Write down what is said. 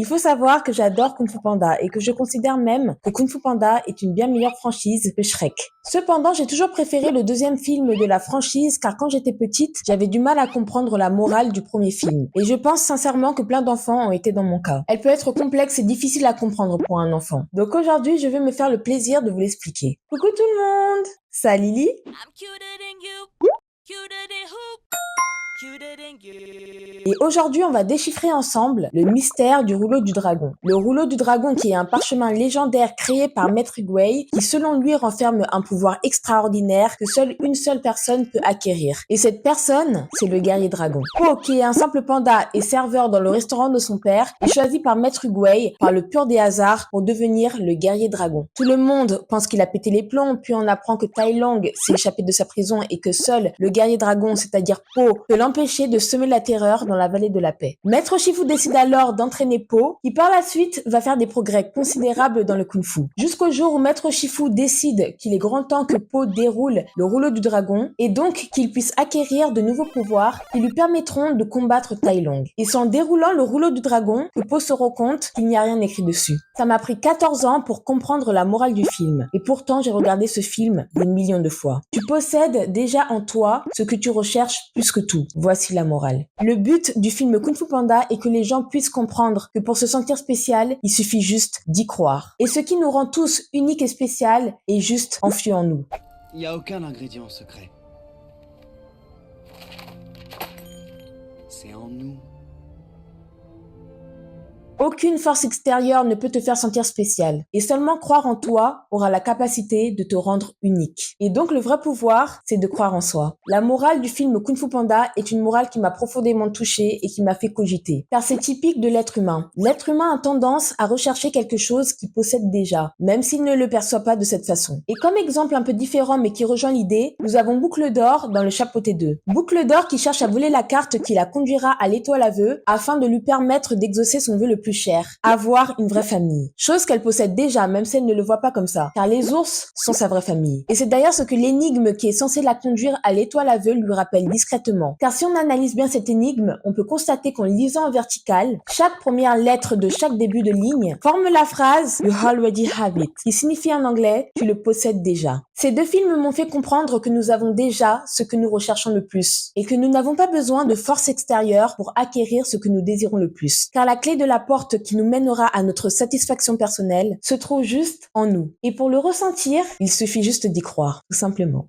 Il faut savoir que j'adore Kung Fu Panda et que je considère même que Kung Fu Panda est une bien meilleure franchise que Shrek. Cependant, j'ai toujours préféré le deuxième film de la franchise car quand j'étais petite, j'avais du mal à comprendre la morale du premier film. Et je pense sincèrement que plein d'enfants ont été dans mon cas. Elle peut être complexe et difficile à comprendre pour un enfant. Donc aujourd'hui, je vais me faire le plaisir de vous l'expliquer. Coucou tout le monde! Ça Lily? I'm cuter than you, cuter than who, cuter than you. Et aujourd'hui, on va déchiffrer ensemble le mystère du rouleau du dragon. Le rouleau du dragon qui est un parchemin légendaire créé par Maître Gwei qui selon lui renferme un pouvoir extraordinaire que seule une seule personne peut acquérir. Et cette personne, c'est le guerrier dragon. Po, qui est un simple panda et serveur dans le restaurant de son père, est choisi par Maître Gwei par le pur des hasards pour devenir le guerrier dragon. Tout le monde pense qu'il a pété les plombs, puis on apprend que Tai Long s'est échappé de sa prison et que seul le guerrier dragon, c'est-à-dire Po, peut l'empêcher de semer la terreur dans la vallée de la paix. Maître Shifu décide alors d'entraîner Po, qui par la suite va faire des progrès considérables dans le kung-fu. Jusqu'au jour où Maître Shifu décide qu'il est grand temps que Po déroule le rouleau du dragon et donc qu'il puisse acquérir de nouveaux pouvoirs qui lui permettront de combattre Tai Long. Et c'est en déroulant le rouleau du dragon que Po se rend compte qu'il n'y a rien écrit dessus. Ça m'a pris 14 ans pour comprendre la morale du film et pourtant j'ai regardé ce film des millions de fois. Tu possèdes déjà en toi ce que tu recherches plus que tout. Voici la morale. Le but du film Kung Fu Panda est que les gens puissent comprendre que pour se sentir spécial, il suffit juste d'y croire. Et ce qui nous rend tous uniques et spécial est juste enfui en nous. Il n'y a aucun ingrédient secret. C'est en nous. Aucune force extérieure ne peut te faire sentir spécial. Et seulement croire en toi aura la capacité de te rendre unique. Et donc le vrai pouvoir, c'est de croire en soi. La morale du film Kung Fu Panda est une morale qui m'a profondément touchée et qui m'a fait cogiter. Car c'est typique de l'être humain. L'être humain a tendance à rechercher quelque chose qu'il possède déjà, même s'il ne le perçoit pas de cette façon. Et comme exemple un peu différent mais qui rejoint l'idée, nous avons Boucle d'Or dans le chapeauté 2. Boucle d'Or qui cherche à voler la carte qui la conduira à l'étoile à vœux afin de lui permettre d'exaucer son vœu le plus cher, avoir une vraie famille. Chose qu'elle possède déjà, même si elle ne le voit pas comme ça, car les ours sont sa vraie famille. Et c'est d'ailleurs ce que l'énigme qui est censée la conduire à l'étoile à vœux lui rappelle discrètement. Car si on analyse bien cette énigme, on peut constater qu'en lisant en vertical, chaque première lettre de chaque début de ligne forme la phrase You already have it, qui signifie en anglais tu le possèdes déjà. Ces deux films m'ont fait comprendre que nous avons déjà ce que nous recherchons le plus, et que nous n'avons pas besoin de force extérieure pour acquérir ce que nous désirons le plus. Car la clé de la porte qui nous mènera à notre satisfaction personnelle se trouve juste en nous. Et pour le ressentir, il suffit juste d'y croire, tout simplement.